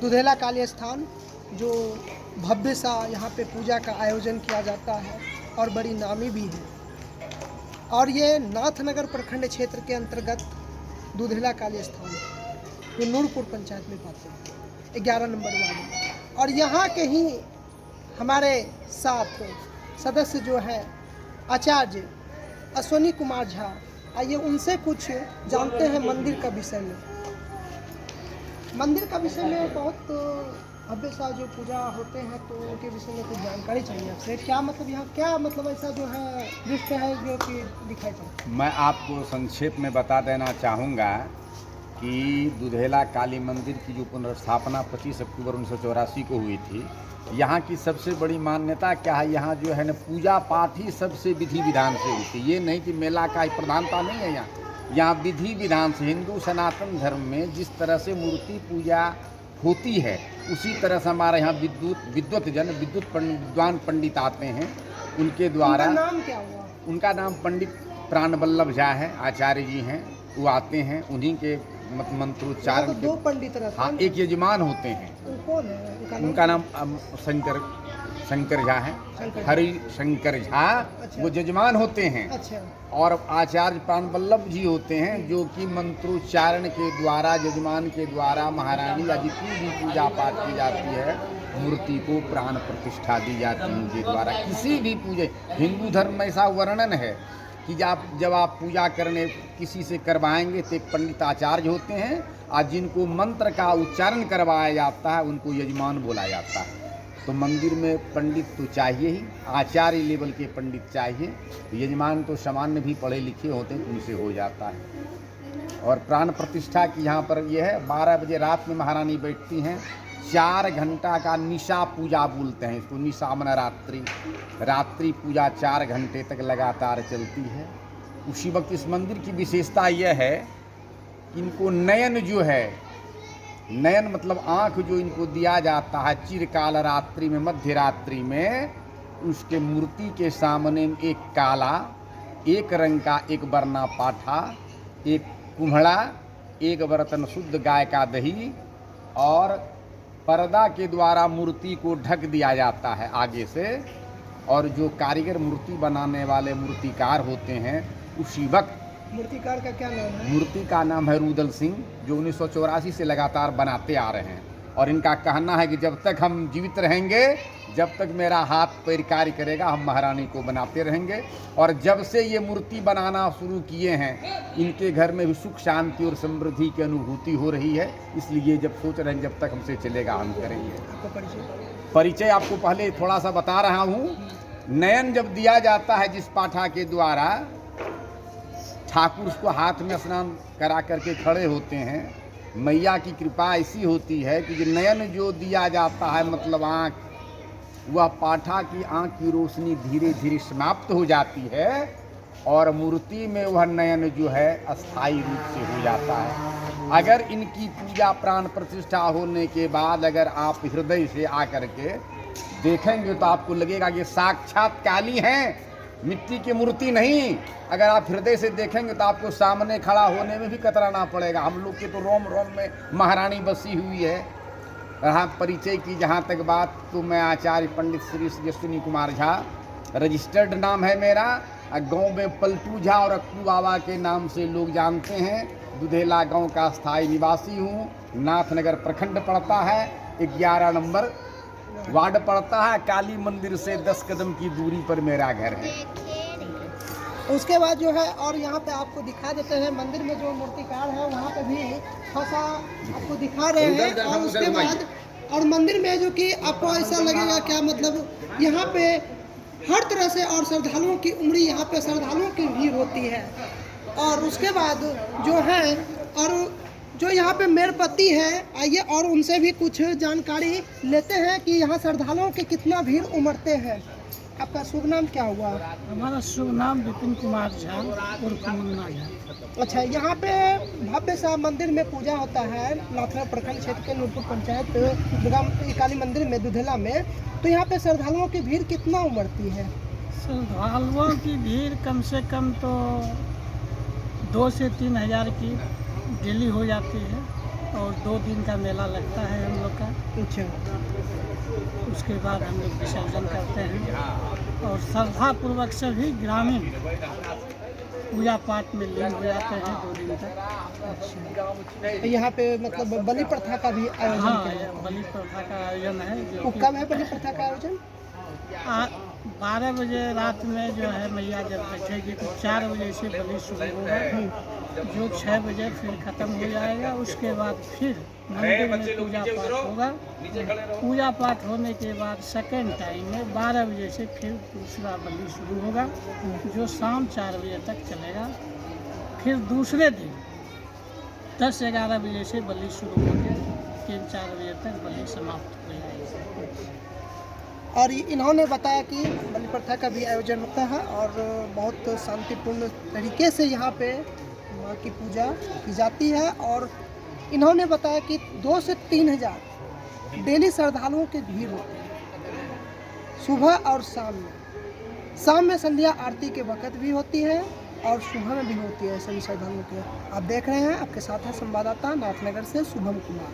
दुधेला काली स्थान जो भव्य सा यहाँ पे पूजा का आयोजन किया जाता है और बड़ी नामी भी है। और ये नाथनगर प्रखंड क्षेत्र के अंतर्गत दुधेला काली स्थान जो नूरपुर पंचायत में पाते हैं 11 नंबर वार्ड में। और यहाँ के ही हमारे साथ सदस्य जो है आचार्य अश्विनी कुमार झा, आइए उनसे कुछ जानते हैं मंदिर का विषय में। मंदिर का विषय में बहुत भव्य सा जो पूजा होते हैं तो उनके विषय में कुछ जानकारी चाहिए आपसे। क्या मतलब यहाँ क्या मतलब ऐसा जो है दृश्य है जो कि दिखाई पड़ता है? मैं आपको संक्षेप में बता देना चाहूँगा कि दुधेला काली मंदिर की जो पुनर्स्थापना 25 अक्टूबर 1984 को हुई थी, यहाँ की सबसे बड़ी मान्यता क्या है, यहाँ जो है ना पूजा पाठ ही सबसे विधि विधान से होती है। ये नहीं कि मेला का प्रधानता नहीं है यहाँ विधि विधान से हिंदू सनातन धर्म में जिस तरह से मूर्ति पूजा होती है उसी तरह से हमारे यहाँ विद्वान पंडित आते हैं, उनके द्वारा। उनका नाम क्या हुआ? उनका नाम पंडित प्राणवल्लभ झा है, आचार्य जी हैं, वो आते हैं, उन्हीं के मंत्रोच्चारण तो दो पंडित रहते हैं। हाँ, एक यजमान होते हैं। कौन है? उनका नाम शंकर झा है, हरि शंकर झा। अच्छा। वो यजमान होते हैं। अच्छा। और आचार्य प्राणवल्लभ जी होते हैं जो कि मंत्रोच्चारण के द्वारा यजमान के द्वारा महारानी या जितनी भी पूजा पाठ की जाती है मूर्ति को प्राण प्रतिष्ठा दी जाती है उनके द्वारा। किसी भी पूजा, हिंदू धर्म में ऐसा वर्णन है कि जब आप पूजा करने किसी से करवाएंगे तो एक पंडित आचार्य होते हैं और जिनको मंत्र का उच्चारण करवाया जाता है उनको यजमान बोला जाता है। तो मंदिर में पंडित तो चाहिए ही, आचार्य लेवल के पंडित चाहिए। यजमान तो सामान्य भी पढ़े लिखे होते हैं, उनसे हो जाता है। और प्राण प्रतिष्ठा की यहाँ पर यह है 12 बजे रात में महारानी बैठती हैं। 4 घंटा का निशा पूजा बोलते हैं इसको, निशा मना रात्रि पूजा 4 घंटे तक लगातार चलती है। उसी वक्त इस मंदिर की विशेषता यह है कि इनको नयन जो है, नयन मतलब आँख जो इनको दिया जाता है चिरकाल रात्रि में, मध्य रात्रि में, उसके मूर्ति के सामने एक काला, एक रंग का एक बरना पाठा, एक कुम्हड़ा, एक बर्तन शुद्ध गाय का दही और पर्दा के द्वारा मूर्ति को ढक दिया जाता है आगे से। और जो कारीगर मूर्ति बनाने वाले मूर्तिकार होते हैं उसी वक्त, मूर्तिकार का क्या नाम है? मूर्ति का नाम है रुदल सिंह, जो 1984 से लगातार बनाते आ रहे हैं। और इनका कहना है कि जब तक हम जीवित रहेंगे, जब तक मेरा हाथ पैर कार्य करेगा, हम महारानी को बनाते रहेंगे। और जब से ये मूर्ति बनाना शुरू किए हैं इनके घर में भी सुख शांति और समृद्धि की अनुभूति हो रही है। इसलिए जब सोच रहे हैं जब तक हमसे चलेगा हम करेंगे। आपका परिचय आपको पहले थोड़ा सा बता रहा हूँ। नयन जब दिया जाता है जिस पाठा के द्वारा, ठाकुर उसको हाथ में स्नान करा करके खड़े होते हैं। मैया की कृपा ऐसी होती है कि जो नयन जो दिया जाता है मतलब आँख, वह पाठा की आँख की रोशनी धीरे धीरे समाप्त हो जाती है और मूर्ति में वह नयन जो है अस्थायी रूप से हो जाता है। अगर इनकी पूजा प्राण प्रतिष्ठा होने के बाद अगर आप हृदय से आकर के देखेंगे तो आपको लगेगा कि साक्षात काली हैं, मिट्टी की मूर्ति नहीं। अगर आप हृदय से देखेंगे तो आपको सामने खड़ा होने में भी कतराना पड़ेगा। हम लोग के तो रोम रोम में महारानी बसी हुई है। रहा परिचय की जहाँ तक बात, तो मैं आचार्य पंडित श्री अश्विनी कुमार झा, रजिस्टर्ड नाम है मेरा। गांव में पलटू झा और अक्कू बाबा के नाम से लोग जानते हैं। दुधेला गांव का स्थायी निवासी हूँ। नाथनगर प्रखंड पड़ता है, 11 नंबर वार्ड पड़ता है। काली मंदिर से 10 कदम की दूरी पर मेरा घर है। उसके बाद जो है और यहाँ पे आपको दिखा देते हैं मंदिर में जो मूर्तिकार है वहाँ पे भी थोड़ा आपको दिखा रहे हैं। और उसके बाद और मंदिर में जो कि आपको ऐसा लगेगा क्या मतलब यहाँ पे हर तरह से और श्रद्धालुओं की उमड़ी, यहाँ पे श्रद्धालुओं की भीड़ होती है। और उसके बाद जो है और जो यहाँ पे मेरपति है, आइए और उनसे भी कुछ जानकारी लेते हैं कि यहाँ श्रद्धालुओं की कितना भीड़ उमड़ते हैं। आपका शुभ नाम क्या हुआ? हमारा शुभ नाम विपिन कुमार झा उर्फ मुन्ना झा। अच्छा, यहाँ पे भव्य सा मंदिर में पूजा होता है नाथनगर प्रखंड क्षेत्र के नूरपुर पंचायत दुर्गा काली मंदिर में दुधेला में। तो यहाँ पे श्रद्धालुओं की भीड़ कितना उमड़ती है? श्रद्धालुओं की भीड़ कम से कम तो 2 से 3 हज़ार की डेली हो जाती है। और 2 दिन का मेला लगता है हम लोग का। अच्छा। उसके बाद हम लोग विसर्जन करते हैं और श्रद्धापूर्वक सभी ग्रामीण पूजा पाठ में लीन हो जाते हैं 2 दिन तक। तो यहाँ पे मतलब बलि प्रथा का भी आयोजन हाँ, किया जाता बलि प्रथा का आयोजन है है। जो वो कि कब है बलि प्रथा का आयोजन? 12 बजे रात में जो है मैया जब बैठेगी तो 4 बजे से बलि शुरू होगा, जो 6 बजे फिर ख़त्म हो जाएगा। उसके बाद फिर मंदिर में पूजा पाठ होगा। पूजा पाठ होने के बाद सेकेंड टाइम में 12 बजे से फिर दूसरा बलि शुरू होगा, जो शाम 4 बजे तक चलेगा। फिर दूसरे दिन 10-11 बजे से बलि शुरू होकर 3-4 बजे तक बलि समाप्त हो जाएगी। और इन्होंने बताया कि बलि प्रथा का भी आयोजन होता है और बहुत शांतिपूर्ण तरीके से यहाँ पे माँ की पूजा की जाती है। और इन्होंने बताया कि 2 से 3 हज़ार डेली श्रद्धालुओं की भीड़ होती है सुबह और शाम में। शाम में संध्या आरती के वक़्त भी होती है और सुबह में भी होती है सभी श्रद्धालुओं के। आप देख रहे हैं, आपके साथ है संवाददाता नाथनगर से शुभम कुमार।